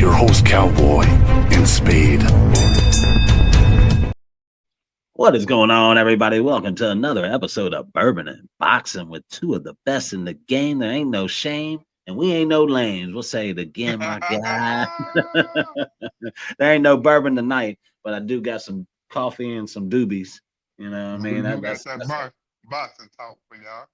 your host, Cowboy and Spade. What is going on, everybody? Welcome to another episode of Bourbon and Boxing with two of the best in the game. There ain't no shame, and we ain't no lames. We'll say it again, my guy. There ain't no bourbon tonight, but I do got some coffee and some doobies. You know what I We mean? do got that boxing talk for y'all.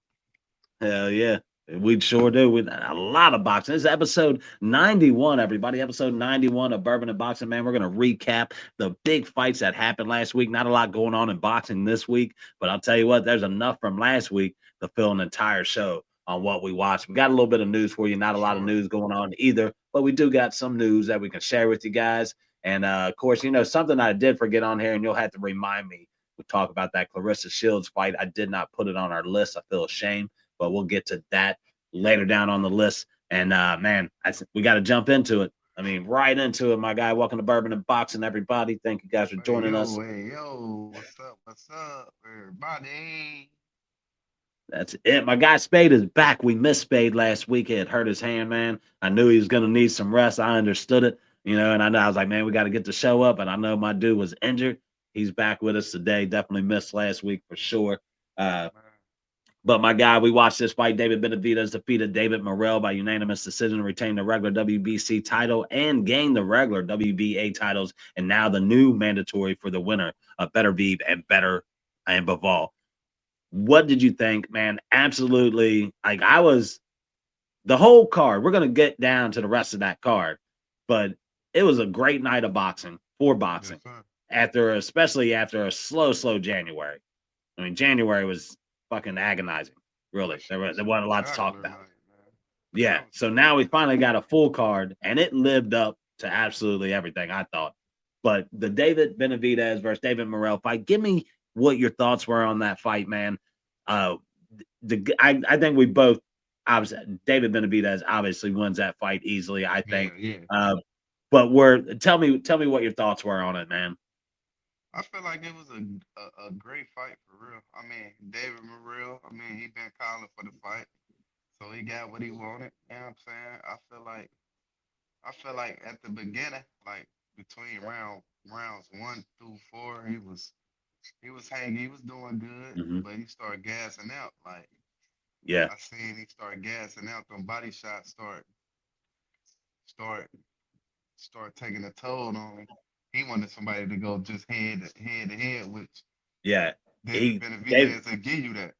Hell yeah. We sure do. We a lot of boxing. This is episode 91, everybody. Episode 91 of Bourbon and Boxing, man. We're going to recap the big fights that happened last week. Not a lot going on in boxing this week, but I'll tell you what, there's enough from last week to fill an entire show on what we watched. We got a little bit of news for you. Not a lot of news going on either, but we do got some news that we can share with you guys. And of course, you know, something I did forget on here, and you'll have to remind me. We talk about that Clarissa Shields fight. I did not put it on our list. I feel ashamed, but we'll get to that later down on the list. And man, we got to jump into it. I mean, right into it, my guy. Welcome to Bourbon and Boxing, everybody. Thank you guys for joining us. Hey, yo, what's up, everybody? That's it. My guy Spade is back. We missed Spade last week. He had hurt his hand, man. I knew he was going to need some rest. I understood it, you know, and I was like, man, we got to get the show up. And I know my dude was injured. He's back with us today. Definitely missed last week for sure. But my guy, we watched this fight. David Benavidez defeated David Morrell by unanimous decision to retain the regular WBC title and gain the regular WBA titles, and now the new mandatory for the winner of Benavidez and Bivol. What did you think, man? Absolutely. Like the whole card. We're gonna get down to the rest of that card, but it was a great night of boxing for boxing. Yes, especially after a slow January. I mean, January was fucking agonizing, really. There wasn't a lot to talk about. Yeah, so now we finally got a full card, and it lived up to absolutely everything I thought. But the David Benavidez versus David Morrell fight, give me what your thoughts were on that fight, man. I think we both, obviously, David Benavidez obviously wins that fight easily, I think. Yeah. But tell me what your thoughts were on it, man. I feel like it was a great fight for real. I mean, David Morrell, I mean, he been calling for the fight, so he got what he wanted. You know what I'm saying? I feel like at the beginning, like between rounds 1 through 4, he was hanging, he was doing good, Mm-hmm. but he started gassing out. Like Yeah. I seen he started gassing out. Them body shots start taking a toll on him. He wanted somebody to go just head to head, which Yeah. David Benavidez will give you that.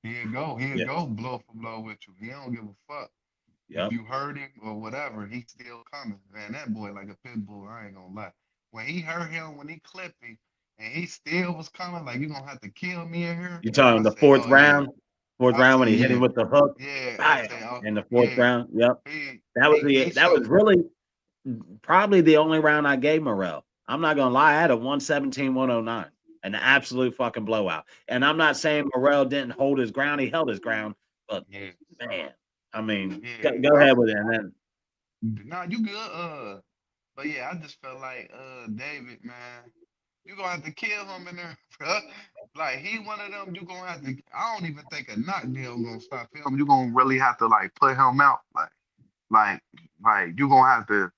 He'll go blow for blow with you. He don't give a fuck. Yep. If you hurt him or whatever, he's still coming. Man, that boy like a pit bull, I ain't gonna lie. When he hurt him, when he clipped him, and he still was coming, like, you gonna have to kill me in here. You talking I the say, fourth oh yeah. round? Fourth I round when say, he hit him yeah. with the hook. Yeah, I Bam, say, oh, in the fourth yeah. round. Yep. That was really probably the only round I gave Morrell. I'm not gonna lie, I had a 117-109. An absolute fucking blowout. And I'm not saying Morrell didn't hold his ground, he held his ground, but yeah. man, I mean, Yeah. go ahead with it. And then Nah, you good. But yeah, I just felt like David, man, you gonna have to kill him in there, bro. Like he one of them, you gonna have to. I don't even think a knockdown gonna stop him. You gonna really have to like put him out, like, you gonna have to.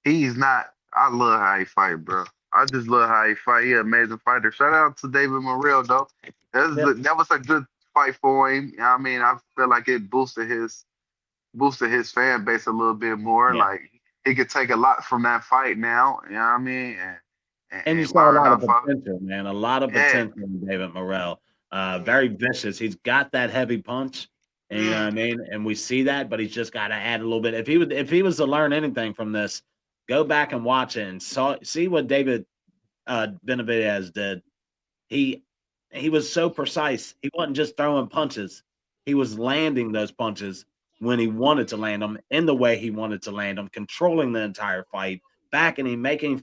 He's not. I love how he fight, bro. I just love how he fight. He an amazing fighter. Shout out to David Morrell, though. That was a good fight for him. You know what I mean, I feel like it boosted his fan base a little bit more. yeah. Like he could take a lot from that fight now. You know what I mean? And you And saw a learn lot of off of it. potential, man. A lot of Yeah, potential in David Morrell. yeah, Very vicious. He's got that heavy punch, and you know what yeah. I mean. And we see that, but he's just got to add a little bit. If he was to learn anything from this, go back and watch it and see what David Benavidez did. He he was so precise. He wasn't just throwing punches. He was landing those punches when he wanted to land them in the way he wanted to land them, controlling the entire fight, backing him, making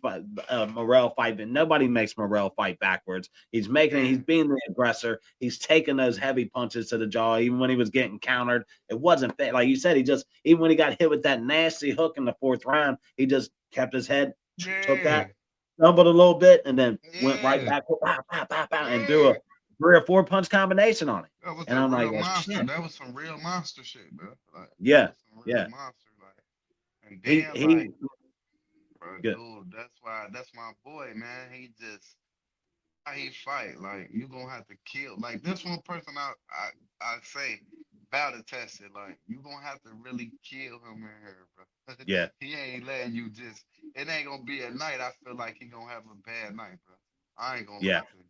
Morrell fight. But nobody makes Morrell fight backwards. He's being the aggressor. He's taking those heavy punches to the jaw, even when he was getting countered. It wasn't fair. Like you said, even when he got hit with that nasty hook in the fourth round, he just kept his head, took Yeah, that, stumbled a little bit, and then went right yeah, back, pow, pow, pow, pow, and threw a yeah. 3 or 4 punch combination on it. That was And a I'm like, real oh, monster. shit. That was some real monster shit, bro. Like that Yeah, was some real yeah. monster. Like, and He then he Good. dude. That's my boy, man. He just how he fight. Like you gonna have to kill. Like this one person I say battle tested. Like you gonna have to really kill him in here, bro. Yeah. He ain't letting you just. It ain't gonna be a night. I feel like he gonna have a bad night, bro. I ain't gonna lie Yeah. to you.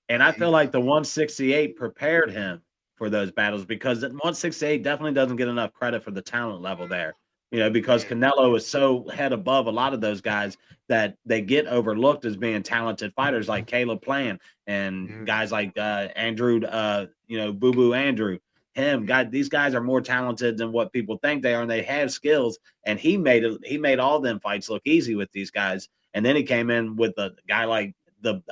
And I Like feel like the 168 prepared him for those battles because the 168 definitely doesn't get enough credit for the talent level there. Because yeah, Canelo is so head above a lot of those guys that they get overlooked as being talented fighters like Caleb Plant and yeah, guys like Andrew, Boo Boo Andrew. These guys are more talented than what people think they are, and they have skills. And he made all them fights look easy with these guys. And then he came in with a guy like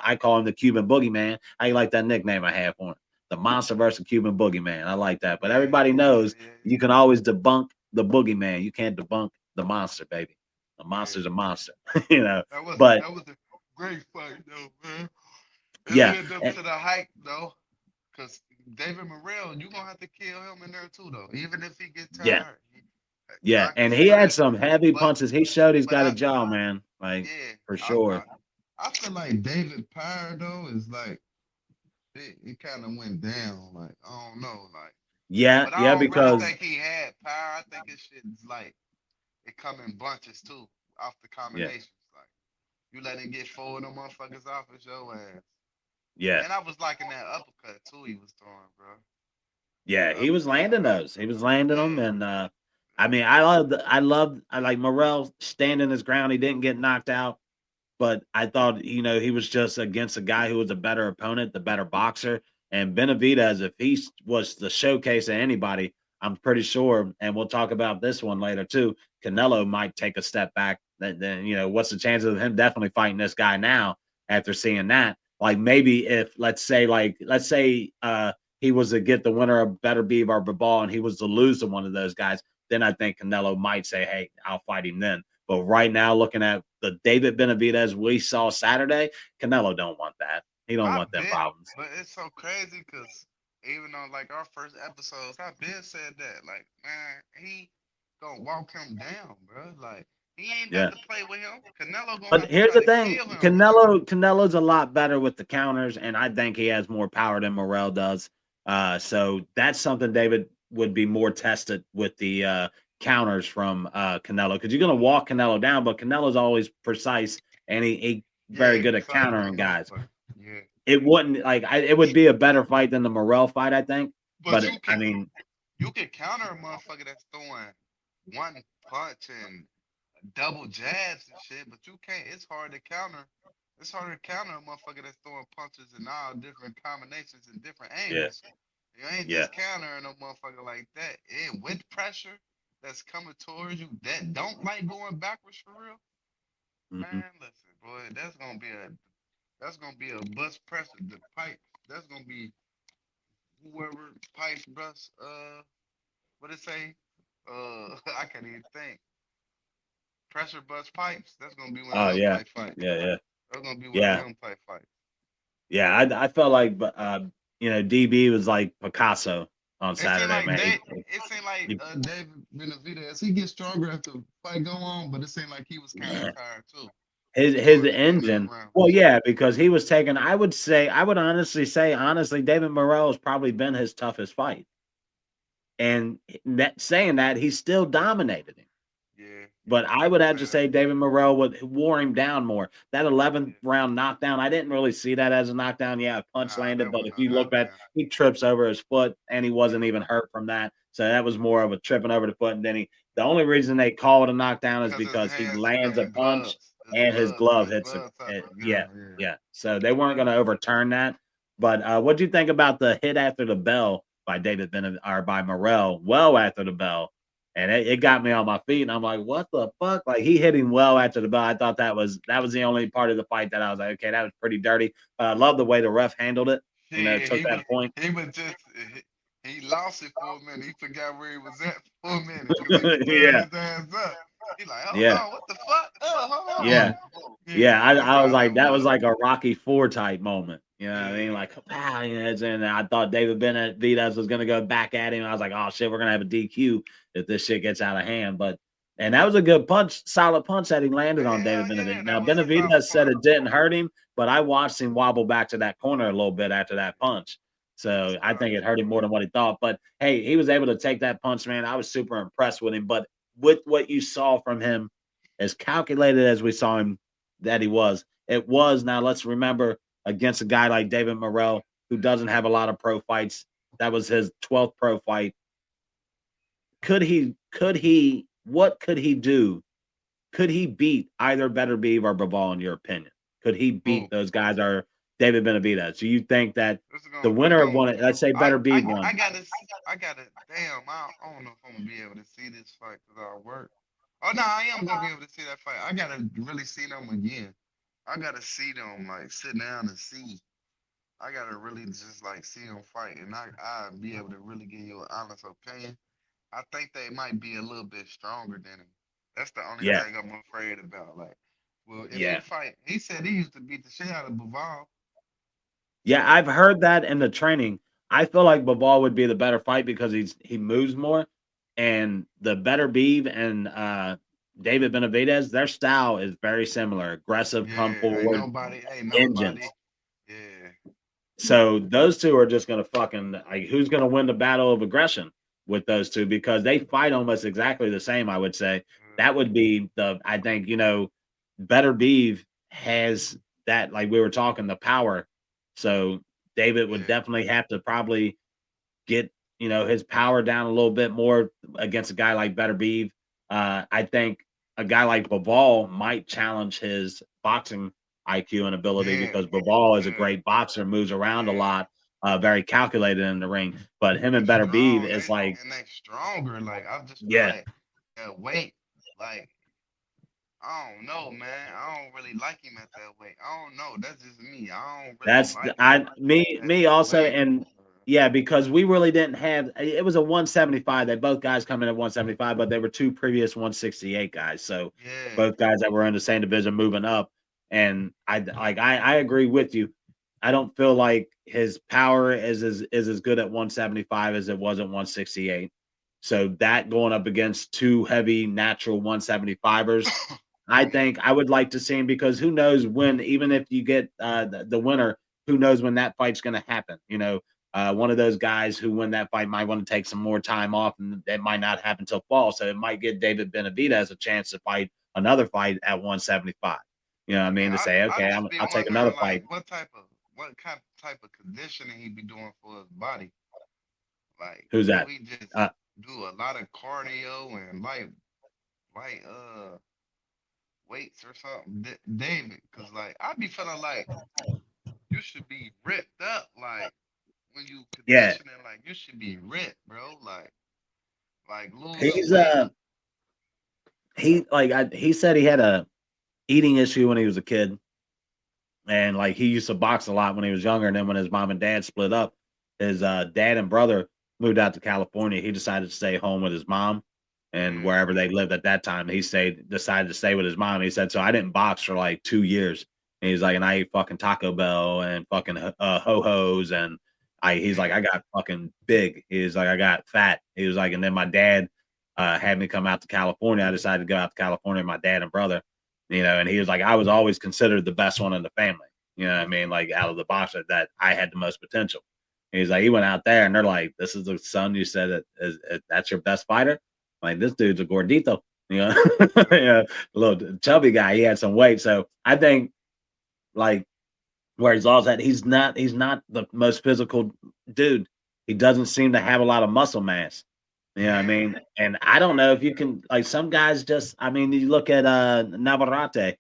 I call him the Cuban Boogeyman. How you like that nickname I have for him? The Monster versus Cuban Boogeyman. I like that. But yeah, everybody knows yeah, you can always debunk the Boogeyman. You can't debunk the monster, baby. The yeah. monster's a monster, That was But that was a great fight though, man. It yeah, lived up to the hype though, cause David Morrell, you gonna have to kill him in there too though. Even if he get yeah, tired, yeah. I can And he say had that. some heavy But punches. He showed he's but got a jaw, man. Like yeah, for I sure. I, I feel like David Pryor though is like it kind of went down. Like I don't know, like. Yeah, But yeah, I don't really because think he had power. I think his shit is like it come in bunches too, off the yeah, combinations. Like you let him get four of them motherfuckers off, it's your ass. yeah. And I was liking that uppercut too he was throwing, bro. Yeah, The he was uppercut, landing those. He was landing them, yeah, and I mean, I like Morrell standing his ground. He didn't get knocked out, but I thought he was just against a guy who was a better opponent, the better boxer. And Benavidez, if he was the showcase of anybody, I'm pretty sure, and we'll talk about this one later too. Canelo might take a step back. Then what's the chances of him definitely fighting this guy now after seeing that? Like maybe if let's say he was to get the winner of Better Be or Babal and he was to lose to one of those guys, then I think Canelo might say, "Hey, I'll fight him then." But right now, looking at the David Benavidez we saw Saturday, Canelo don't want that. He don't I want them bet, problems. but it's so crazy because even on like our first episodes, I been said that. Like, man, he gonna walk him down, bro. Like, he ain't about Yeah. to play with him. Canelo gonna But have to here's try the to thing: kill him. Canelo's a lot better with the counters, and I think he has more power than Morrell does. So that's something David would be more tested with the counters from Canelo because you're going to walk Canelo down, but Canelo's always precise and he Yeah, very he good at precise than a countering guys. motherfucker. Yeah, It wouldn't it would be a better fight than the Morrell fight, I think. but But I mean, you can counter a motherfucker that's throwing one punch and double jabs and shit, but you can't. It's hard to counter. It's hard to counter a motherfucker that's throwing punches in all different combinations and different yeah, angles. You ain't yeah. just countering a motherfucker like that. And with pressure that's coming towards you that don't like going backwards for real, Hmm. man. Listen, boy, that's gonna be a bus pressure. The pipe. That's gonna be whoever pipes bust. What it say? I can't even think. Pressure bust pipes. That's gonna be one of Oh them yeah, type fights. yeah, yeah, That's gonna be one of yeah. them type fights. Yeah, I felt like, DB was like Picasso on It seemed Saturday, like man. He, David Benavidez, he gets stronger as the fight go on, but it seemed like he was kind of man, tired too his towards the end of the engine. round. Well, yeah, because he was taking. I would honestly, David Morrell has probably been his toughest fight, and saying that he still dominated him. Yeah, But I I would can have say to that. say David Morrell wore him down more. That 11th Yeah. round knockdown, I didn't really see that as a knockdown. Yeah, a punch Nah, landed, that but wasn't if no you look at, knockdown. he trips over his foot and he wasn't Yeah, even hurt from that. So that was more of a tripping over the foot. And then the only reason they call it a knockdown is because his because he hands, lands because a his punch gloves, his and his gloves, glove his hits gloves touched it. the Yeah, ground. Yeah. yeah. So they weren't going to overturn that. But what do you think about the hit after the bell by by Morrell? Well, after the bell. And it got me on my feet, and I'm like, "What the fuck?" Like he hit him well after the bell. I thought that was the only part of the fight that I was like, "Okay, that was pretty dirty." But I love the way the ref handled it. Yeah, Took that point. he was just he lost it for a minute. He forgot where he was at for a minute because he was tearing Yeah, his ass up. He like, hold yeah, on, what the fuck? Oh, hold yeah, on. Yeah, yeah. that's I was how like, that that was was. like a Rocky Four type moment. You know what I mean? Yeah, Like, wow, and I thought David Benavidez was gonna go back at him. I was like, oh shit, we're gonna have a DQ if this shit gets out of hand. But And that was a good punch, solid punch that he landed on Hell David yeah, Benavidez. that Now, was a solid Benavidez said punch. it didn't hurt him, but I watched him wobble back to that corner a little bit after that punch. So I think it hurt him more than what he thought. But hey, he was able to take that punch, man. I was super impressed with him. But with what you saw from him, as calculated as we saw him that he was, it was. Now, let's remember against a guy like David Morrell, who doesn't have a lot of pro fights. That was his 12th pro fight. What could he do? Could he beat either Better Beeve or Bivol in your opinion? Could he beat Oh, those guys or David Benavidez? Do you think that this is the gonna this winner of gonna one, let's say Better Beeve I won? gotta I gotta damn I don't know if I'm gonna be able to see this fight because I work. Oh no, I am gonna be able to see that fight. I gotta really see them again. I gotta see them like sit down and see. I gotta really just like see them fight, and I'll be able to really give you an honest opinion. I think they might be a little bit stronger than him. That's the only Yeah, thing I'm afraid about. Like, well, if he yeah. fight, he said he used to beat the shit out of Bivol. Yeah, So I've heard that in the training. I feel like Bivol would be the better fight because he moves more, and the Better Beeve and David Benavidez, their style is very similar. Aggressive, come yeah, forward, ain't nobody. engines. Yeah, So those two are just gonna fucking like who's gonna win the battle of aggression with those two because they fight almost exactly the same. I would say that would be the I think Better Beeve has that like we were talking the power. So David would yeah, definitely have to probably get his power down a little bit more against a guy like Better Beeve. I think a guy like Bivol might challenge his boxing IQ and ability yeah, because Bivol is a yeah, great boxer, moves around a yeah. lot, very calculated in the ring. But him They and Better Beeve strong. is like, They stronger. Like I just feel yeah, like that weight. Like I don't know, man. I don't really like him at that weight. I don't know. That's just me. I don't really that's like him I me at me that also weight. and yeah, because we really didn't have it was a 175. They both guys come in at 175, but they were two previous 168 guys. So Yeah, both guys that were in the same division moving up. And I agree with you. I don't feel like his power is as good at 175 as it was at 168. So that going up against two heavy natural 175ers I yeah, think I would like to see him because who knows when, even if you get the winner, who knows when that fight's going to happen? One of those guys who win that fight might want to take some more time off, and it might not happen till fall. So it might give David Benavidez a chance to fight another fight at 175. You know what I mean? To yeah. say, I okay, just be I'll take another wondering like fight. what kind type of conditioning he be doing for his body. Like, Who's do that? he just Uh, do a lot of cardio and like weights or something? David, cause like I be feeling like you should be ripped up. Like when you yeah, conditioning, like you should be ripped, bro. Like lose some he's weight. he said he had a eating issue when he was a kid. And like he used to box a lot when he was younger. And then when his mom and dad split up, his dad and brother moved out to California. He decided to stay home with his mom and Yeah, wherever they lived at that time. Decided to stay with his mom. He said, so I didn't box for like 2 years. And he's like, and I ate fucking Taco Bell and fucking ho-hos. And he's like, yeah, I got fucking big. He's like, I got fat. He was like, and then my dad had me come out to California. I decided to go out to California, my dad and brother and he was like, I was always considered the best one in the family. You know what I mean? Like out of the boxer that I had the most potential. And he's like, he went out there and they're like, this is the son you said that's your best fighter. Like this dude's a gordito, you know, yeah, a little chubby guy. He had some weight. So I think like where he's all at, he's not the most physical dude. He doesn't seem to have a lot of muscle mass. You know what I yeah, mean? And I don't know if you can like some guys just I mean, you look at Navarrete,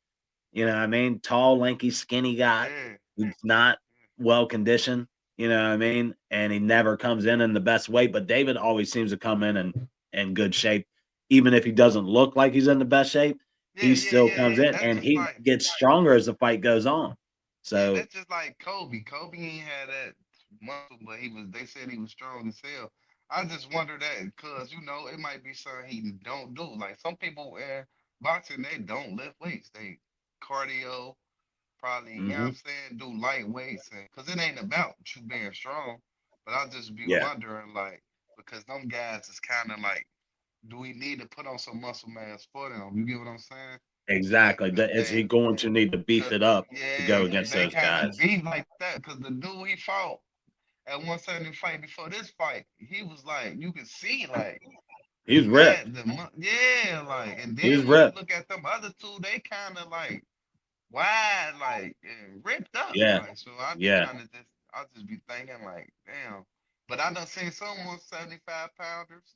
you know what I mean? Tall, lanky, skinny guy yeah. who's not well conditioned, you know what I mean? And he never comes in the best way, but David always seems to come in good shape. Even if he doesn't look like he's in the best shape, he Yeah, yeah, still yeah, comes yeah. in That's and just he like gets stronger as the fight goes on. yeah, So, that's just like Kobe. Kobe ain't had that muscle, but they said he was strong as hell. I just wonder that because it might be something he don't do. Like some people in boxing, they don't lift weights. They cardio, probably, I'm mhm, saying, do light weights and because it ain't about you being strong. But I just be yeah. wondering, like, because them guys is kind of like do we need to put on some muscle mass for them? You get what I'm saying? Like, Exactly. cause Is he they, going to need to beef cause it up to yeah, go cause against they those kind of guys? beat like that. Cause the dude he fought at 170 fight before this fight, he was like, you could see like He was ripped. yeah, like, and He was then when you ripped. look at them other two, they kind of like wide, like and ripped up, Yeah. like. So I be Yeah. kind of I just be thinking like, damn. But I done seen some 175 pounders,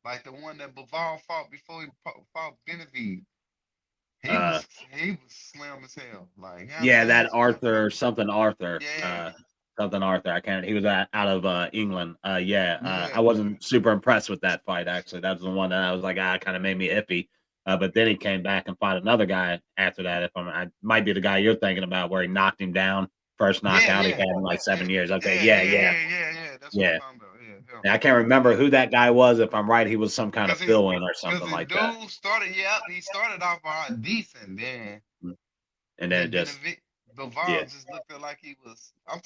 like the one that Bivol fought before he fought Benavidez. He Uh, was he was slim as hell, like you know what I'm yeah, saying. that So Arthur something Arthur. yeah, Something Arthur. I can't. He was out of England. Yeah. I yeah, wasn't super impressed with that fight. Actually, that was the one that I was like, kind of made me iffy. But then he came back and fought another guy after that. If I might be the guy you're thinking about, where he knocked him down first yeah, knockout he yeah, had in like yeah, 7 years. Okay. yeah, Yeah. yeah, Yeah. yeah, yeah, yeah. That's what I'm Yeah. talking about. Yeah, him. Yeah, I can't remember who that guy was. If I'm right, he was some kind of Cause he, fill-in or cause something the like that. dude started, yep, he started off decent, Mm. And then it then just, yeah. Bivol just looked like he was. I'm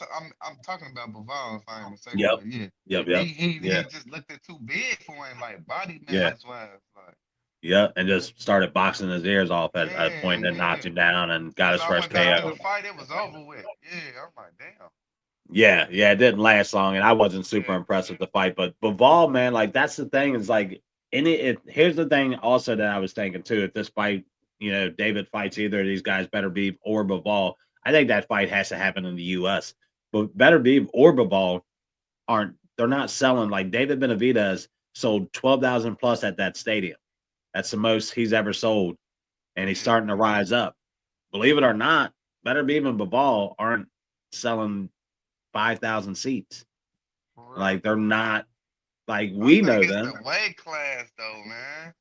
talking about Bivol if I ain't mistaken, Yep. but yeah, Yep. he Yep. he Yeah. he just looked too big for him, like body Yeah. mass wise, like Yeah, and just started boxing his ears off at a yeah, point, and then knocked yeah. him down and got Once his I first went back to KO. the fight, it was over with. Yeah, I'm like, damn. Yeah, yeah, it didn't last long, and I wasn't super Yeah, impressed with the fight. But Bivol, man, like that's the thing is like here's the thing also that I was thinking too. If this fight, David fights either of these guys, Better Beef or Bivol, I think that fight has to happen in the U.S. But Better Beef or Bivol they're not selling like David Benavidez sold 12,000 plus at that stadium. That's the most he's ever sold, and he's yeah, starting to rise up. Believe it or not, Better Beef and Bivol aren't selling 5,000 seats. for real. Like they're not like I we think know it's the them. weight class though, man.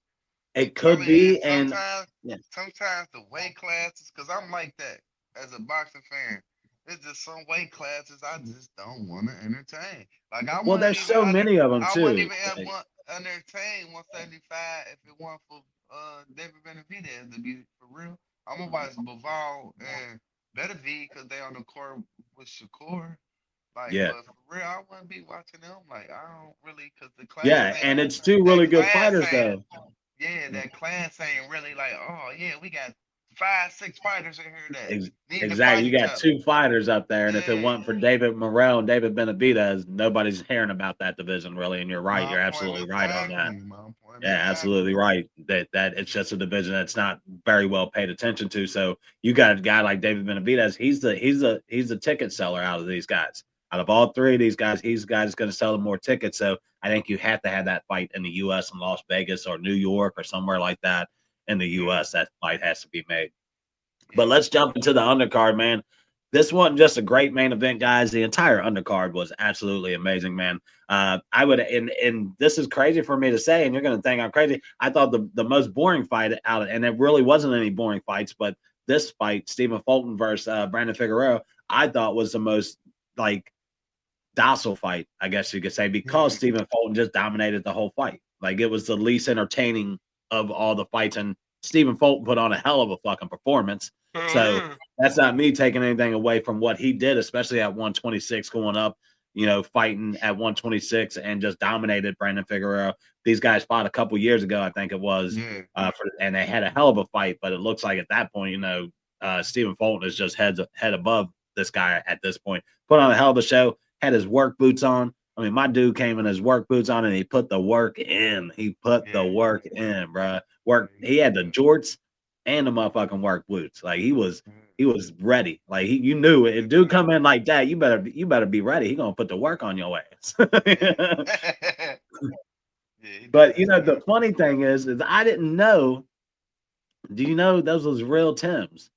I'm It could telling you, be, and sometimes, yeah. sometimes the weight classes, cause I'm like that as a boxing fan. It's just some weight classes I just don't want to entertain. Like Well, there's so many of them I wouldn't too. even have Like, entertain 175 if it weren't for David Benavidez. To be for real, I'm gonna watch Bivol and Benavidez because they on the court with Shakur. Like, yeah, but for real, I wouldn't be watching them. Like, I don't really, cause the class yeah, ain't and it's two that really good class fighters ain't though. yeah, that class ain't really like, oh yeah, we got 5, 6 fighters in here that need to Exactly. fight You each got other. two fighters up there, and if it Yeah, wasn't for David Morrell and David Benavidez, nobody's hearing about that division really. And you're right. my You're point absolutely right on that. exactly. My point Yeah, exactly. absolutely right. That it's just a division that's not very well paid attention to. So you got a guy like David Benavidez. He's the ticket seller out of these guys. Out of all three of these guys, he's the guy that's going to sell them more tickets. So I think you have to have that fight in the U.S. in Las Vegas or New York or somewhere like that in the Yeah, U.S. That fight has to be made. But yeah, let's jump into the undercard, man. This wasn't just a great main event, guys. The entire undercard was absolutely amazing, man. I would, and this is crazy for me to say, and you're going to think I'm crazy. I thought the most boring fight out of, and it really wasn't any boring fights, but this fight, Stephen Fulton versus Brandon Figueroa, I thought was the most like docile fight, I guess you could say, because yeah. Stephen Fulton just dominated the whole fight. Like it was the least entertaining of all the fights, and Stephen Fulton put on a hell of a fucking performance. Hell So yeah. that's not me taking anything away from what he did, especially at 126 going up, fighting at 126 and just dominated Brandon Figueroa. These guys fought a couple years ago, I think it was, Yeah, and they had a hell of a fight. But it looks like at that point, Stephen Fulton is just head above this guy at this point. Put on a hell of a show. Had his work boots on. I mean, my dude came in his work boots on and he put the work in. He put the yeah, work in, bro. yeah. Work. He He did had the that. jorts and the motherfucking work boots. Like he was, Yeah, he was ready. Like you knew it. he If did dude that. come in like that, you better be ready. He gonna put the work on your ass. Yeah, yeah. He did But his the thing. funny thing is I didn't know. Do you know those was real Tims?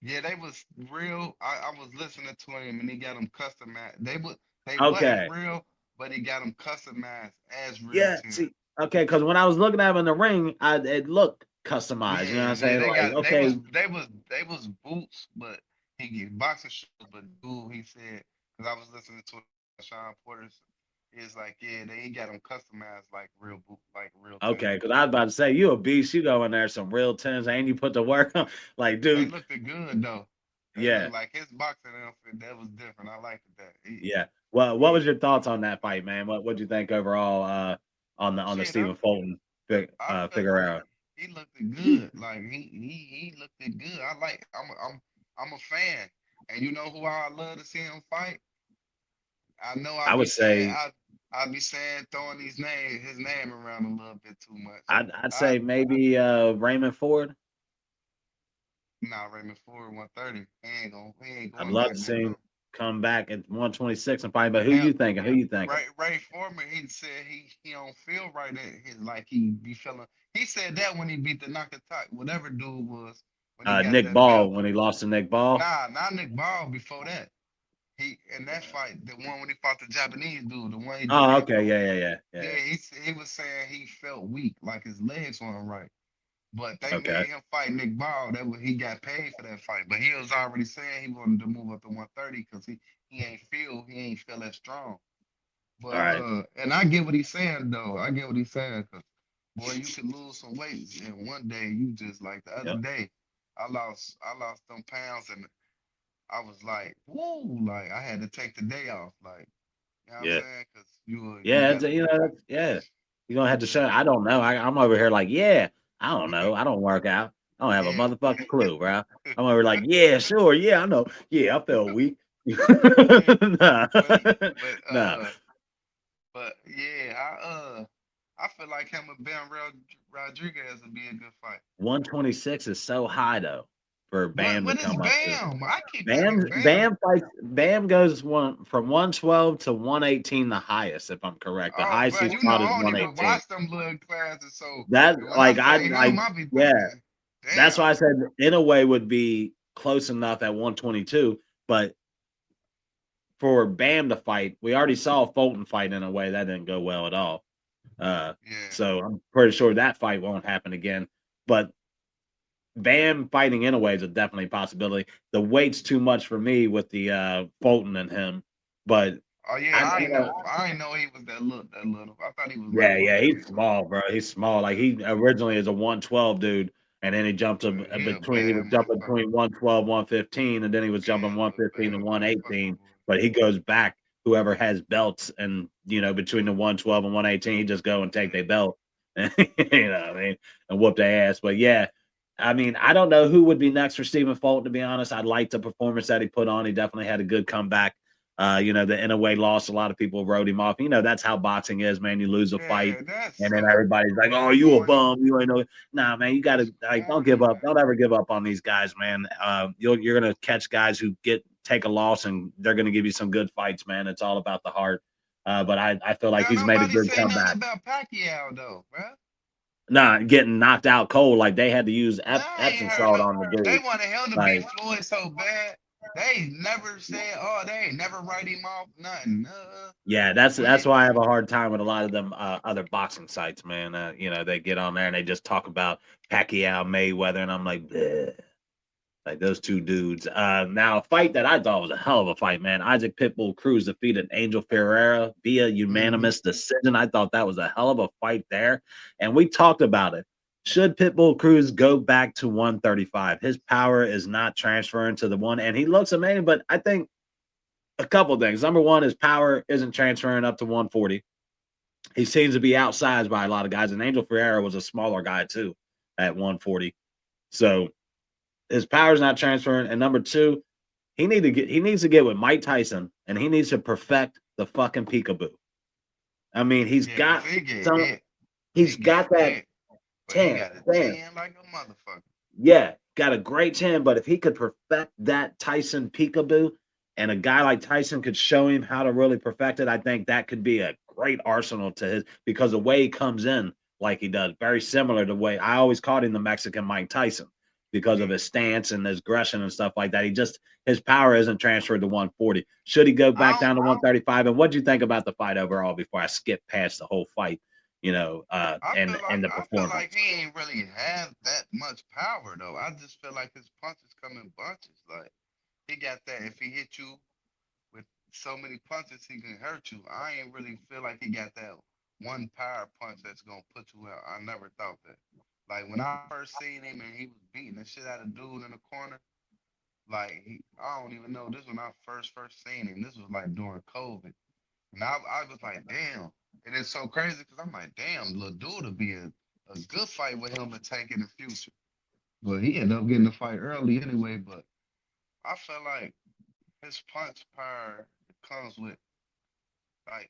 Yeah, they was real. I was listening to him and he got them customized. They wasn't Okay. real, but he got them customized as real Yeah. Tim. See. Okay. Because when I was looking at him in the ring, it looked customized. You know what Yeah, I'm yeah, saying? they Like, got okay, they was boots, but he get boxing shoes. But dude, he said because I was listening to Sean Porter's, he's like, yeah, they got them customized like real boot, like real Tim. okay. Because I was about to say, you a beast. You go in there some real Tims, and you put the work on. Like, They dude. looked good though. They Yeah. looked like his boxing outfit. That was different. I liked that. Yeah. Well, what He was your thoughts on that fight, man? What'd you think overall? on the Shit, Stephen Fulton I feel like Figueroa. he looked it good. Like he looked it good. I like. I'm a fan, and you know who I love to see him fight. I know I I be would saying say I be saying throwing his name around a little bit too much. I'd I say maybe Raymond Ford. Nah, Raymond Ford 130. He ain't I'd going love back to there, see him bro. come back at 126 and fight. But who Now you thinking? Who you thinking? Ray Foreman, he said he don't feel right at his like he be feeling. He said that when he beat the Nakataka, whatever dude was when he got Nick that Ball belt. when he lost to Nick Ball. Nah, not Nick Ball before that. He in that fight, the one when he fought the Japanese dude, the one he Oh, DNF'd okay, on. yeah. Yeah, he was saying he felt weak, like his legs weren't right. But they Okay, made him fight Nick Ball. That was, he got paid for that fight. But he was already saying he wanted to move up to 130 because he ain't feel as strong. all But right, and I get what he's saying though. I get what he's saying because boy, you can lose some weight in one day. You just like the other yep, day, I lost them pounds and I was like, woo, like I had to take the day off, like you know what I'm yeah. saying? Because you Yeah, got it's, yeah. You're gonna have to show. I don't know. I'm over here like, yeah, I don't know. I don't work out. I don't have a yeah. motherfucking clue, bro. I'm over here like, yeah, sure, yeah, I know. Yeah, I felt weak. Yeah, nah, but but nah. yeah, I feel like him and Ben Rodriguez would be a good fight. 126 is so high though for Bam to What is come up to. Bam? I keep Bam, thinking Bam. Bam goes from 112 to 118, the highest, if I'm correct. The Oh, highest but he's you know fought is I don't even 118. watch them little classes, so That when I like say him, I be yeah. thinking, That's damn. why I said in a way would be close enough at 122. But for Bam to fight, we already saw Fulton fight in a way that didn't go well at all. Yeah, So I'm pretty sure that fight won't happen again. But Bam fighting in a way is a definitely possibility. The weight's too much for me with the Fulton and him. But oh yeah, I, you know, I ain't know he was that little. I thought he was like yeah, he's 130. small, bro. He's small. Like he originally is a 112 dude, and then he jumped up He a between he was bad jumping motherfucker. between 112, 115, and then he was Yeah, jumping he a 115 to bad motherfucker, 118. boy. But he goes back. Whoever has belts, and between the 112 and 118, he just go and take their belt, and what I mean, and whoop their ass. But yeah, I mean, I don't know who would be next for Stephen Fulton. To be honest, I liked the performance that he put on. He definitely had a good comeback. The in a way loss. A lot of people wrote him off. That's how boxing is, man. You lose a fight, Yeah, that's and then so everybody's like, "Oh, you a corny. bum? You ain't know." Nah, man, you gotta It's like, don't give corny, up. Don't man. ever give up on these guys, man. You're gonna catch guys who take a loss, and they're gonna give you some good fights, man. It's all about the heart. But I feel like Now he's made a nobody good say nothing comeback. about Pacquiao though, bro. Not getting knocked out cold like they had to use I ain't Epsom heard salt no. on the They dude. wanted him to beat Like, Floyd so bad. They never said, oh, they ain't never write him off, nothing. yeah, that's When why I have a hard time with a lot of them other boxing sites, man. They get on there and they just talk about Pacquiao, Mayweather, and I'm like, bleh. Like those two dudes. Now a fight that I thought was a hell of a fight, man. Isaac Pitbull Cruz defeated Angel Ferreira via mm-hmm. unanimous decision. I thought that was a hell of a fight there, and we talked about it. Should Pitbull Cruz go back to 135? His power is not transferring to the one, and he looks amazing. But I think a couple things. Number one, his power isn't transferring up to 140. He seems to be outsized by a lot of guys, and Angel Ferreira was a smaller guy too at 140. So his power's not transferring. And number two, he needs to get with Mike Tyson, and he needs to perfect the fucking peekaboo. I mean, Yeah, cause he get some hit. he's He get got that hit. But he 10, got a 10. 10 like a motherfucker. Yeah, got a great 10, but if he could perfect that Tyson peekaboo and a guy like Tyson could show him how to really perfect it, I think that could be a great arsenal to his because the way he comes in like he does, very similar to the way I always called him the Mexican Mike Tyson because of Yeah. his stance and his aggression and stuff like that. His power isn't transferred to 140. Should he go back I don't down to 135? And what do you think about the fight overall before I skip past the whole fight, and the I feel like performance? he ain't really have that much power though. I just feel like his punches come in bunches. Like he got that if he hit you with so many punches he can hurt you. I ain't really feel like he got that one power punch that's gonna put you out. I never thought that. Like when I first seen him and he was beating the shit out of dude in the corner, like I don't even know. This when I first seen him. This was like during COVID, and I was like, damn. And it's so crazy because I'm like, damn, little dude will be a good fight with him and Tank in the future. But he ended up getting the fight early anyway. But I feel like his punch power comes with like,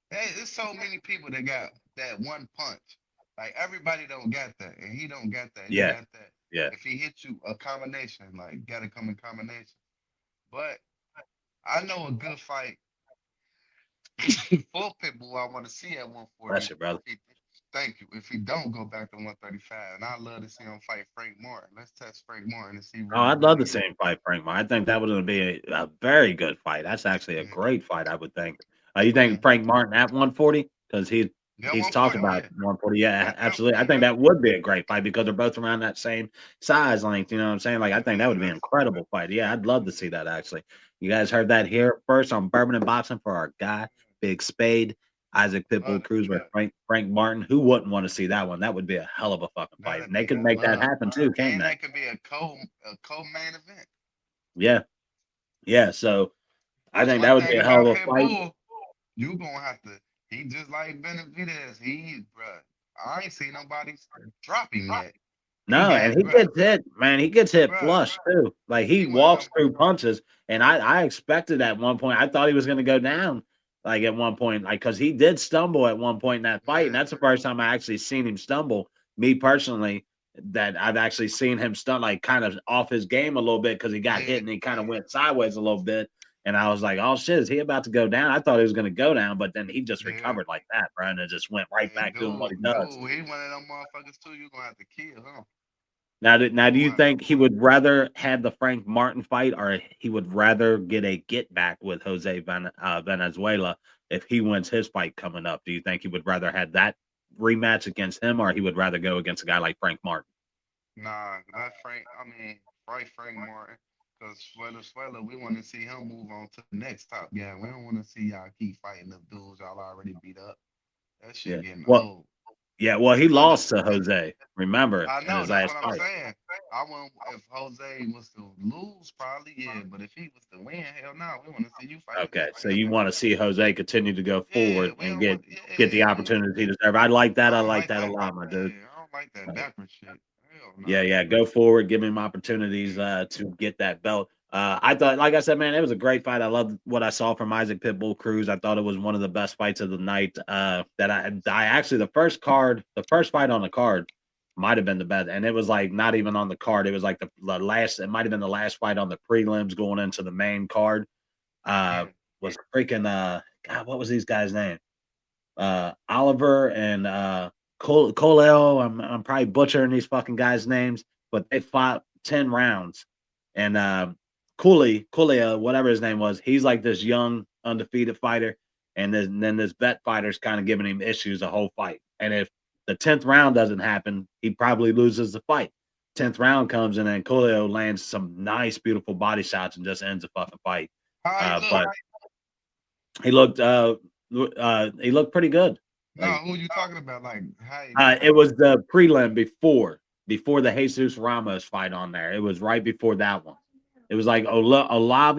hey, there's so many people that got that one punch. Like everybody don't got that, and he don't got that. He Yeah, got that. yeah. If he hits you a combination, like gotta come in combination. But I know a good fight full Pitbull I want to see at 140. Bless you, brother. Thank you. If he don't go back to 135, and I'd love to see him fight Frank Martin. Let's test Frank Martin and see Oh, where he I'd love really to is. see him fight Frank Martin. I think that would be a very good fight. That's actually a Yeah, great fight, I would think. You yeah, think Frank Martin at 140? Because yeah, he's talked 140. about Yeah, 140. Yeah, yep, yep, absolutely. I think yep. that would be a great fight because they're both around that same size length. You know what I'm saying? Like, I think that would be an That's incredible fight. Yeah, I'd love to see that actually. You guys heard that here first on Bourbon and Boxing for our guy, Big Spade, Isaac Pitbull love it. Cruz with Yeah, Frank Martin. Who wouldn't want to see that one? That would be a hell of a fucking fight. that'd And they be could a make that love, happen too, can't and they? that could be a co main event. Yeah. Yeah, so I Cause think one that would be thing a hell about of a fight. Pitbull, you gonna have to. He just like Benavidez. Bruh, I ain't seen nobody drop him yet. He No, and got, he bruh, gets hit, man. He gets hit bruh. flush too. Like he He one of walks them. through punches, and I expected at one point. I thought he was going to go down, like at one point, like because he did stumble at one point in that fight, and Yeah, that's the first time I actually seen him stumble. Me personally, that I've actually seen him stunt like kind of off his game a little bit because he got hit yeah, and he kind of went sideways a little bit, and I was like, oh shit, is he about to go down? I thought he was going to go down, but then he just yeah. recovered like that, bro, and it just went right And back doing what he does. he one of them motherfuckers too. You gonna have to kill, huh? Now, You do you gonna think he would rather have the Frank Martin fight, or he would rather get a get back with Venezuela if he wins his fight coming up? Do you think he would rather have that rematch against him, or he would rather go against a guy like Frank Martin? nah, not Frank. I mean, Frank Martin. Cause Swella, we want to see him move on to the next top guy. We don't want to see y'all keep fighting the dudes y'all already beat up. That shit Yeah. getting Well, old. yeah. Well, he But lost to Jose. Remember I in know his that's what last I'm fight. saying. I want if Jose was to lose, probably yeah. But if he was to win, hell no, we want to see you fight Okay, again. so you want to see Jose continue to go Yeah, forward we and don't want. get the Yeah, we. opportunity he deserves. I like that. I I don't like like that a that. lot, my dude. Yeah, I don't like that backward shit. Hell no. Yeah, yeah. Go forward, give him opportunities to get that belt. I thought, like I said, man, it was a great fight. I loved what I saw from Isaac Pitbull Cruz. I thought it was one of the best fights of the night. That I actually the first fight on the card might have been the best, and it was like not even on the card. It was like the last. It might have been the last fight on the prelims going into the main card. Uh, Yeah. was freaking God, what was these guys' name? Oliver and Coleo. I'm probably butchering these fucking guys' names, but they fought 10 rounds. And Cooley, whatever his name was, he's like this young, undefeated fighter. And then this vet fighter's kind of giving him issues the whole fight. And if the 10th round doesn't happen, he probably loses the fight. 10th round comes and then Coolio lands some nice, beautiful body shots and just ends the fucking fight. How he look? But he looked pretty good. No, Like who you talking about? Like how he look? it was the prelim before the Jesus Ramos fight on there. It was right before that one. It was like Olivio,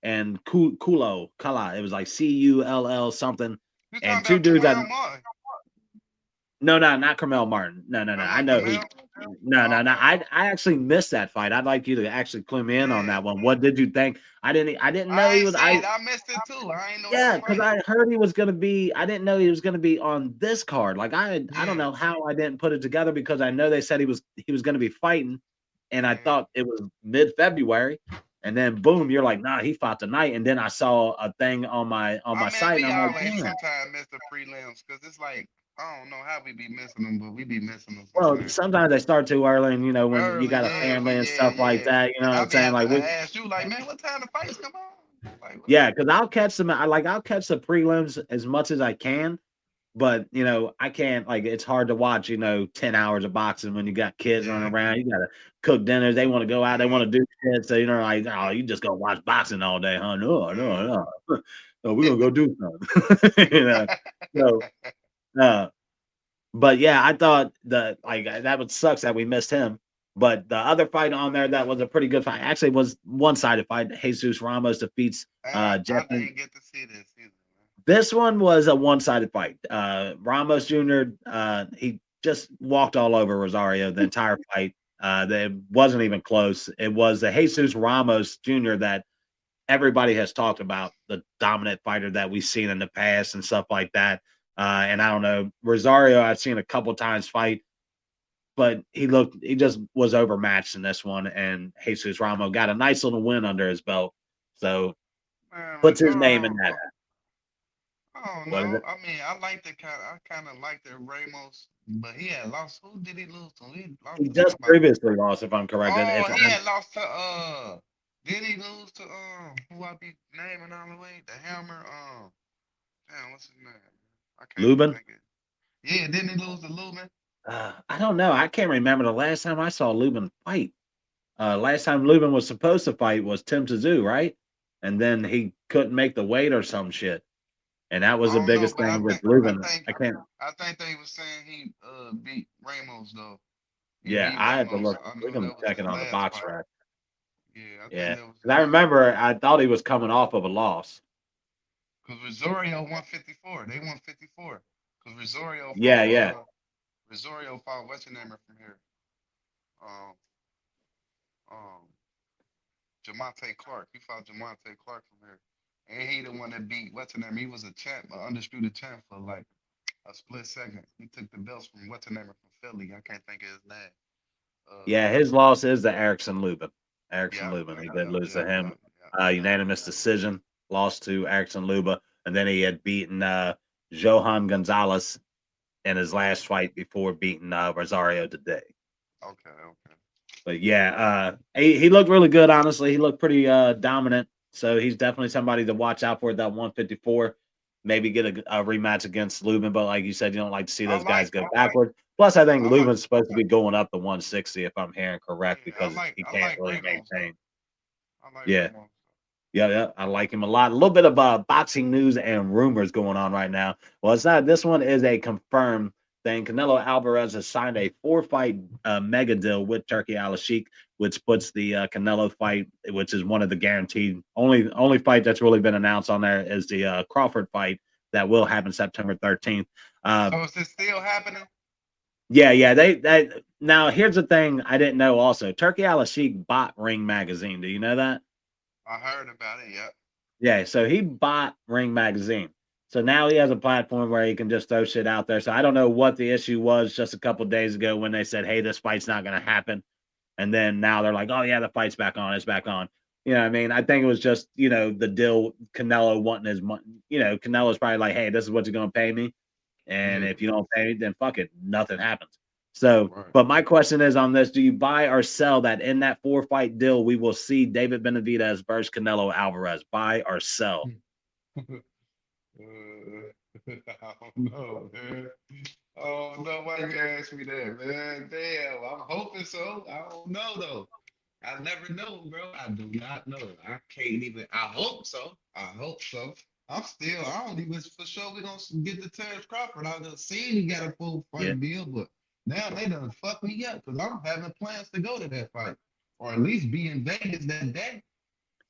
and Kala. It was like Cull something, You talking and two about dudes that Terrell Martin? no, not Carmel Martin. No. No, I not know who. Camille. No. Okay. I actually missed that fight. I'd like you to actually clue me in on Yeah. that one. What did you think? I didn't know I he ain't was. see it. I missed it too. I ain't know he was Yeah, because fighting. I heard he was gonna be. I didn't know he was gonna be on this card. Like I don't Yeah. know how I didn't put it together because I know they said he was gonna be fighting, and I Yeah. thought it was mid-February, and then boom, you're like, nah, he fought tonight, and then I saw a thing on my I mean, site, and we I'm like, always damn. sometimes miss the prelims because it's like I don't know how we be missing them, but we be missing them Well, sometimes. sometimes they start too early, and when you Early, got a yeah, family and stuff like yeah. that, you know And what I I'm be saying? having Like to we, ask you, like, man, what time the fights come on? Like, what? yeah, because I'll catch them. I'll catch the prelims as much as I can. But I can't it's hard to watch, 10 hours of boxing when you got kids running Yeah. around. You gotta cook dinners. They want to go out, they Mm, want to do shit. So like, oh, you just gonna watch boxing all day, huh? No, no, mm. no. No, we're gonna go do something. So uh, but yeah, I thought that that would sucks that we missed him. But the other fight on there that was a pretty good fight. Actually, was one-sided fight. Jesus Ramos defeats I Jeffrey. didn't get to see this either, man. This one was a one-sided fight. Ramos Jr. He just walked all over Rosario the entire fight. It wasn't even close. It was the Jesus Ramos Jr. that everybody has talked about, the dominant fighter that we've seen in the past and stuff like that. And I don't know, Rosario, I've seen a couple times fight, but he just was overmatched in this one. And Jesus Ramos got a nice little win under his belt. So Man, puts his name in that. I don't What is know. it? I mean, I kind of liked the Ramos, but he had lost. Who did he lose to? He lost He to just somebody. previously lost, if I'm correct. Oh, If he I'm, had lost to did he lose to who I be naming all the way? The Hammer, damn, what's his name? I can't even Lubin? think it. Yeah, didn't he lose to Lubin? I don't know. I can't remember the last time I saw Lubin fight. Last time Lubin was supposed to fight was Tim Tszyu, right? And then he couldn't make the weight or some shit. And that was I the don't know, biggest but thing with Lubin. I think they was saying he beat Ramos though. He Yeah, beat I had to Ramos. look. I We know can that was check his it on the last box fight. rack. Yeah, I Yeah. think that was 'Cause his I last fight. remember I thought he was coming off of a loss. Cause Rosario 154. They 154. Cause Yeah, yeah. Rosario fought what's your name from here? Um um Jamonte Clark. He fought Jamonte Clark from here. And he the one that beat what's her name? He was a champ, an undisputed champ for like a split second. He took the belts from what's her name from Philly. I can't think of his name. Uh Yeah, his loss is the Erickson Lubin. Erickson yeah, Lubin. yeah, He did yeah, lose to yeah, him. yeah, yeah, yeah, Unanimous yeah. decision. Lost to Erickson Luba. And then he had beaten Johan Gonzalez in his last fight before beating Rosario today. Okay, okay. But yeah, he looked really good, honestly. He looked pretty dominant. So he's definitely somebody to watch out for at that 154. Maybe get a rematch against Lubin, but like you said, you don't like to see I those guys like go backward. Plus, I think I like Lubin's supposed to be going up to 160, if I'm hearing correct, yeah, because he I can't like really Ramos though. maintain. I like Yeah. Ramos. Yeah, I like him a lot. A little bit of boxing news and rumors going on right now. Well, it's not. This one is a confirmed thing. Canelo Alvarez has signed a 4-fight mega deal with Turkey Al-Sheikh, which puts the Canelo fight, which is one of the guaranteed only fight that's really been announced on there, is the Crawford fight that will happen September 13th. So is this still happening? Yeah. They now here's the thing I didn't know. Also, Turkey Al-Sheikh bought Ring Magazine. Do you know that? I heard about it, yeah. Yeah, so he bought Ring Magazine. So now he has a platform where he can just throw shit out there. So I don't know what the issue was just a couple days ago when they said, "Hey, this fight's not going to happen," and then now they're like, "Oh yeah, the fight's back on. It's back on." You know what I mean? I think it was just the deal Canelo wanting his money. Canelo's probably like, "Hey, this is what you're going to pay me, and Yeah, if you don't pay me, then fuck it, nothing happens." So, right. but my question is on this: do you buy or sell that in that 4-fight deal we will see David Benavidez versus Canelo Alvarez? Buy or sell? I don't know, man. Oh no, why you ask me that, man? Damn, I'm hoping so. I don't know though. I never know, bro. I do not know. I can't even. I hope so. I hope so. I don't even for sure we're gonna get the Terrence Crawford. I done seen he got a full Yeah. fight deal, but now they done fucked me up because I'm having plans to go to that fight or at least be in Vegas that day.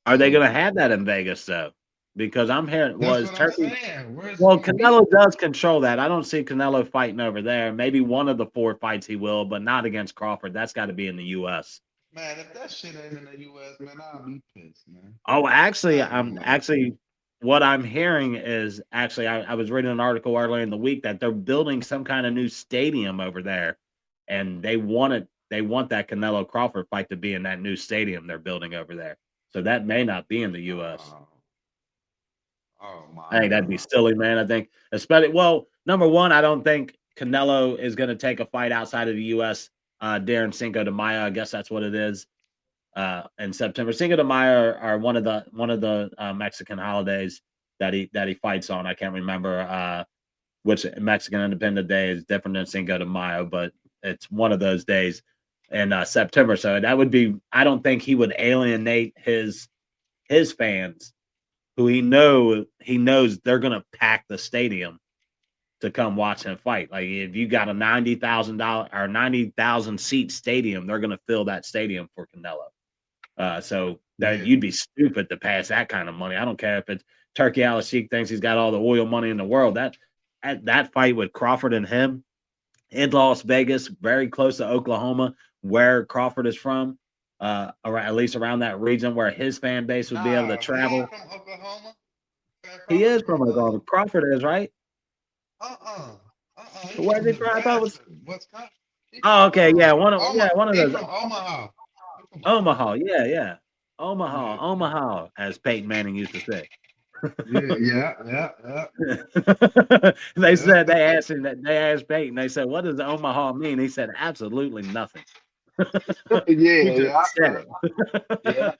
Are they So going to have that in Vegas though? Because I'm hearing that's was what I'm Turkey. saying. Where's it Well, gonna be? Canelo does control that. I don't see Canelo fighting over there. Maybe one of the 4 fights he will, but not against Crawford. That's got to be in the U.S. Man, if that shit ain't in the US, man, I'll be pissed, man. Oh, actually, I ain't I'm gonna lie. actually what I'm hearing is actually I was reading an article earlier in the week that they're building some kind of new stadium over there, and they want that Canelo Crawford fight to be in that new stadium they're building over there. So that may not be in the U.S. Oh, oh my I think that'd be God. silly, man. I think, especially, well, number one, I don't think Canelo is going to take a fight outside of the U.S. During Cinco de Mayo, I guess that's what it is. In September, Cinco de Mayo are one of the Mexican holidays that he fights on. I can't remember which Mexican Independent Day is different than Cinco de Mayo, but it's one of those days in September. So that would be. I don't think he would alienate his fans who he knows they're going to pack the stadium to come watch him fight. Like if you got a $90,000 or 90,000 seat stadium, they're gonna fill that stadium for Canelo. So that Yeah. you'd be stupid to pass that kind of money. I don't care if it's Turkey Al Sheikh thinks he's got all the oil money in the world. That fight with Crawford and him in Las Vegas, very close to Oklahoma, where Crawford is from, around, at least around that region where his fan base would be able to Nah, he ain't travel. from Oklahoma. He is Crawford from from Oklahoma. Crawford is, right? uh-uh. He Where's from he from? I thought it was. Nebraska, Wisconsin. He Oh, from okay, yeah, one of He those. from Omaha. He from Omaha, Omaha. yeah, yeah. Yeah. Omaha, as Peyton Manning used to say. Yeah. They Yeah. said they asked Peyton, they said, what does Omaha mean? He said, absolutely nothing. We just Yeah. said it. Yeah.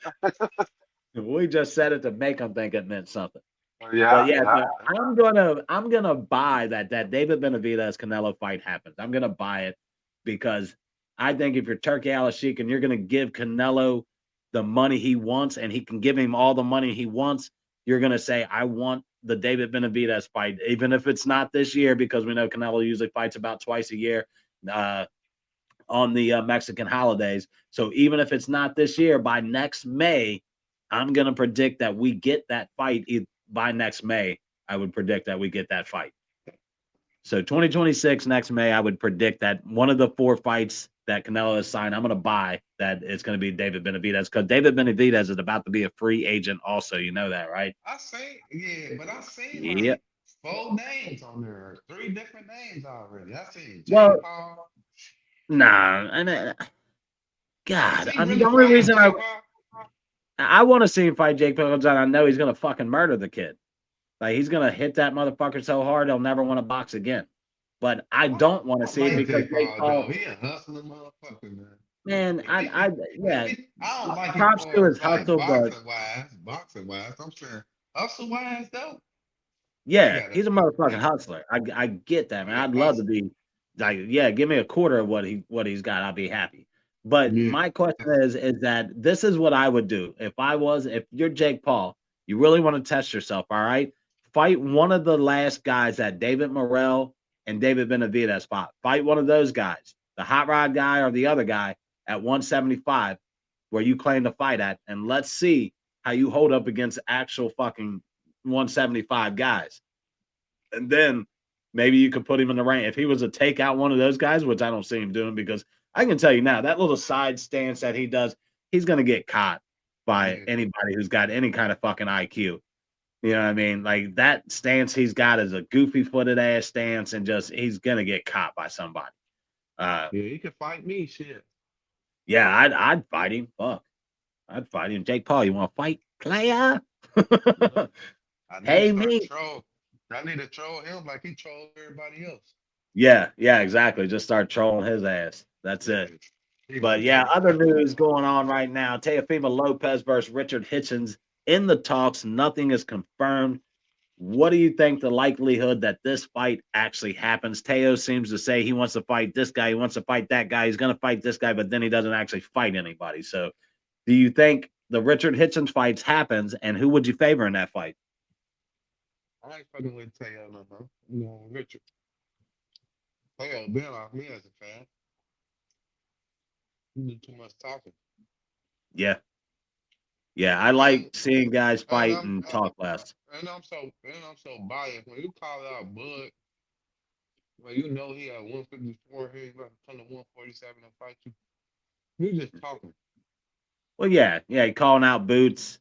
We just said it to make them think it meant something. But Yeah. yeah, Yeah. so I'm gonna buy that David Benavidez Canelo fight happens. I'm gonna buy it because I think if you're Turkey Al Sheikh and you're gonna give Canelo the money he wants and he can give him all the money he wants, you're gonna say, I want the David Benavidez fight, even if it's not this year, because we know Canelo usually fights about twice a year on the Mexican holidays. So even if it's not this year, by next May, I'm gonna predict that we get that fight by next May. I would predict that we get that fight. So 2026 next May, I would predict that one of the 4 fights that Canelo has signed, I'm going to buy that it's going to be David Benavidez because David Benavidez is about to be a free agent. Also, you know that, right? But I seen Yep. like 4 names on there, 3 different names already. I seen Jake Well, Paul. nah, and Is God, he the really only fighting reason Jake Paul? I want to see him fight Jake Paul, I know he's going to fucking murder the kid. Like he's going to hit that motherfucker so hard he'll never want to box again. But I don't want to I see it like because Jake Jake Paul though. Paul, He a hustling motherfucker, man. man, yeah, I don't like him props to for his his like hustle, but boxing wise. I'm saying hustle wise though. He yeah, got a he's a motherfucking hustler. I get that, man. he a I'd love to hustler. be like, yeah, give me a quarter of what he's got. I'll be happy. But Yeah. my question is that this is what I would do if you're Jake Paul, you really want to test yourself, all right? Fight one of the last guys that David Morrell and David Benavidez fought. Fight one of those guys, the hot rod guy or the other guy at 175, where you claim to fight at, and let's see how you hold up against actual fucking 175 guys. And then maybe you could put him in the rank. If he was to take out one of those guys, which I don't see him doing, because I can tell you now, that little side stance that he does, he's going to get caught by Yeah. anybody who's got any kind of fucking IQ. You know what I mean? Like that stance he's got is a goofy footed ass stance, and just he's going to get caught by somebody. Yeah, he could fight me, shit. Yeah, I'd fight him. Fuck. I'd fight him. Jake Paul, you want to fight? Player? I need to Hey, start me. troll. I need to troll him like he trolled everybody else. Yeah, exactly. Just start trolling his ass. That's it. He But gonna yeah, take it other back. news going on right now. Teofimo Lopez versus Richard Hitchens in the talks. Nothing is confirmed. What do you think the likelihood that this fight actually happens? Teo seems to say he wants to fight this guy. He wants to fight that guy. He's going to fight this guy, but then he doesn't actually fight anybody. So do you think the Richard Hitchens fights happens, and who would you favor in that fight? I ain't fucking with Teo no more. No, Richard. Teo been off me as a fan. He did too much talking. Yeah. Yeah, I like And seeing guys and fight I'm and talk less. I'm so biased. When you call out Bud, well, you know he at 154 here, he's about to come to 147 and fight you. You just talking. Well, yeah, calling out Boots,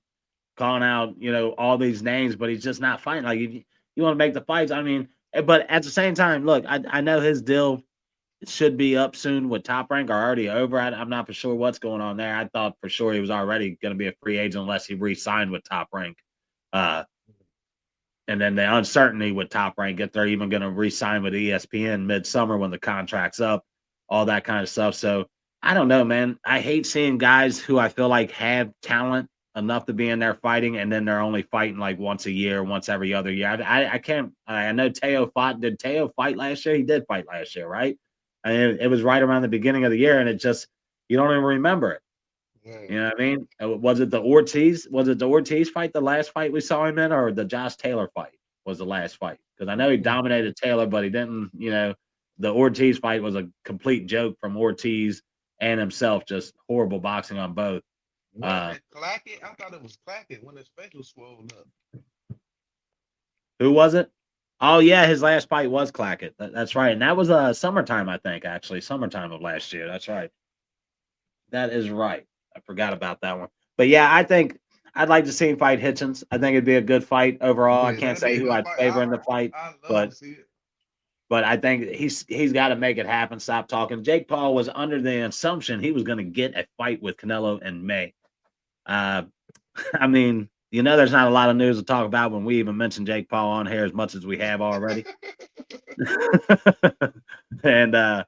calling out, all these names, but he's just not fighting. Like, you want to make the fights. I mean, but at the same time, look, I know his deal should be up soon with Top Rank or already over. I'm not for sure what's going on there. I thought for sure he was already going to be a free agent unless he re-signed with Top Rank. And then the uncertainty with Top Rank, if they're even going to re-sign with ESPN midsummer when the contract's up, all that kind of stuff. So I don't know, man. I hate seeing guys who I feel like have talent enough to be in there fighting, and then they're only fighting like once a year, once every other year. I can't. I know Teo fought. Did Teo fight last year? He did fight last year, right? And it was right around the beginning of the year, and it just you don't even remember it. Yeah. You know what I mean? Was it the Ortiz? Was it the Ortiz fight, the last fight we saw him in, or the Josh Taylor fight? was the last fight. Because I know he dominated Taylor, but he didn't, the Ortiz fight was a complete joke from Ortiz and himself, just horrible boxing on both. Wasn't it Clackett? I thought it was Clackett when his face was swollen up. Who was it? Oh, yeah, his last fight was Clackett. That's right. And that was summertime, I think, actually. Summertime of last year. That's right. That is right. I forgot about that one. But, yeah, I think I'd like to see him fight Hitchens. I think it'd be a good fight overall. Yeah, I can't that'd be say a who good I'd fight. favor in the fight. I love to see it. But I think he's got to make it happen. Stop talking. Jake Paul was under the assumption he was going to get a fight with Canelo in May. I mean, there's not a lot of news to talk about when we even mention Jake Paul on here as much as we have already. And to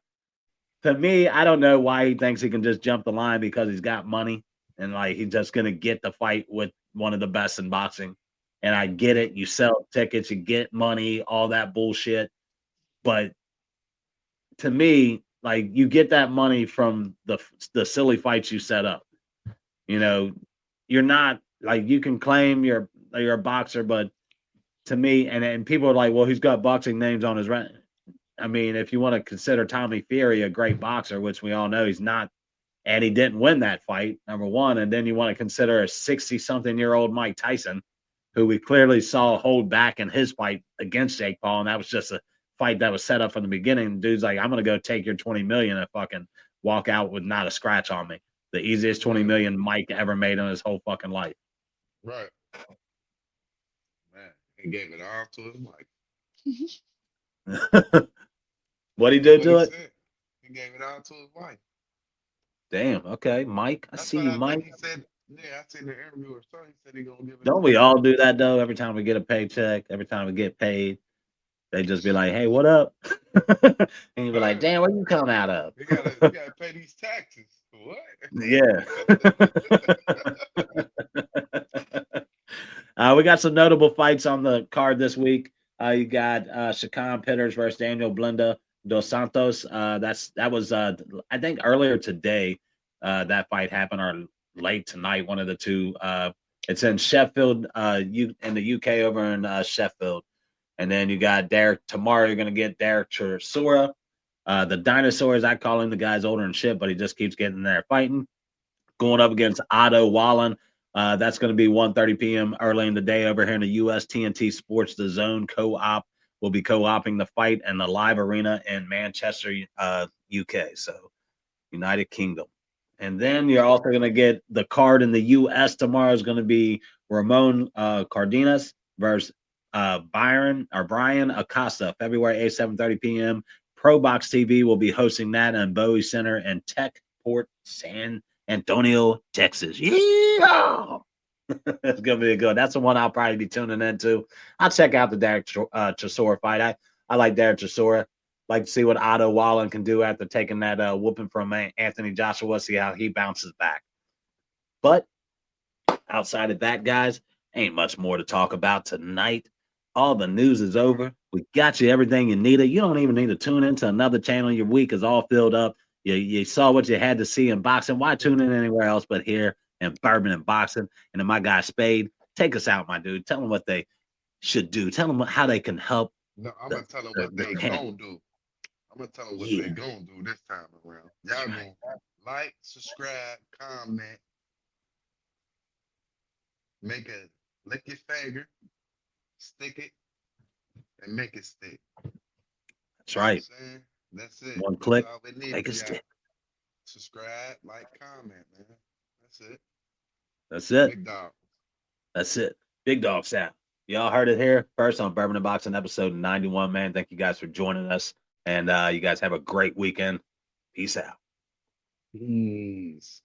me, I don't know why he thinks he can just jump the line because he's got money and like he's just going to get the fight with one of the best in boxing. And I get it. You sell tickets, you get money, all that bullshit. But to me, like you get that money from the silly fights you set up. You're not like you can claim you're a boxer, but to me, and people are like, well, he's got boxing names on his rent. I mean, if you want to consider Tommy Fury a great boxer, which we all know he's not, and he didn't win that fight, number one, and then you want to consider a 60-something-year-old Mike Tyson, who we clearly saw hold back in his fight against Jake Paul, and that was just a fight that was set up from the beginning. Dude's like, I'm gonna go take your $20 million and fucking walk out with not a scratch on me. The easiest $20 million Mike ever made in his whole fucking life. Right. Man, he gave it all to his wife. What'd he do to it? He gave it all to his wife. Damn. Okay, Mike. I see you, Mike. He said, yeah, I seen the interview or something. He said he gonna give it. Don't we all do that though? Every time we get a paycheck, every time we get paid, they just be like, "Hey, what up?" And you be like, "Damn, where you come out of?" You gotta pay these taxes. What? Yeah. We got some notable fights on the card this week. You got Shakan Pitters versus Daniel Blenda dos Santos. That was I think earlier today. That fight happened or late tonight, one of the two. It's in Sheffield, in the UK over in Sheffield. And then you got Derek. Tomorrow you're going to get Derek Chisora. The dinosaurs, I call him, the guy's older than shit, but he just keeps getting there fighting. Going up against Otto Wallen. That's going to be 1:30 p.m. early in the day over here in the U.S. TNT Sports. The Zone co-op will be co-oping the fight in the live arena in Manchester, UK. So United Kingdom. And then you're also going to get the card in the U.S. tomorrow is going to be Ramon Cardenas versus Brian Acosta, February 8th, 7:30 p.m. Pro Box TV will be hosting that in Bowie Center in Techport, San Antonio, Texas. Yeah! It's going to be a good. That's the one I'll probably be tuning into. I'll check out the Derek Chisora fight. I like Derek Chisora. Like to see what Otto Wallen can do after taking that whooping from Anthony Joshua, see how he bounces back. But outside of that, guys, ain't much more to talk about tonight. All the news is over. We got you everything you needed. You don't even need to tune into another channel. Your week is all filled up. You saw what you had to see in boxing. Why tune in anywhere else but here in Bourbon and Boxing? And then my guy Spade, take us out, my dude. Tell them what they should do. Tell them how they can help. No, I'm going to tell them what they going to do. I'm going to tell them what they going to do this time around. Y'all going to like, subscribe, comment, lick your finger, stick it, and make it stick. That's right. That's it. One click, all we need make it stick. Subscribe, like, comment, man. That's it. That's it. Big dog. That's it. Big dog sound. Y'all heard it here first on Bourbon and Boxing episode 91, man. Thank you guys for joining us. And you guys have a great weekend. Peace out. Peace.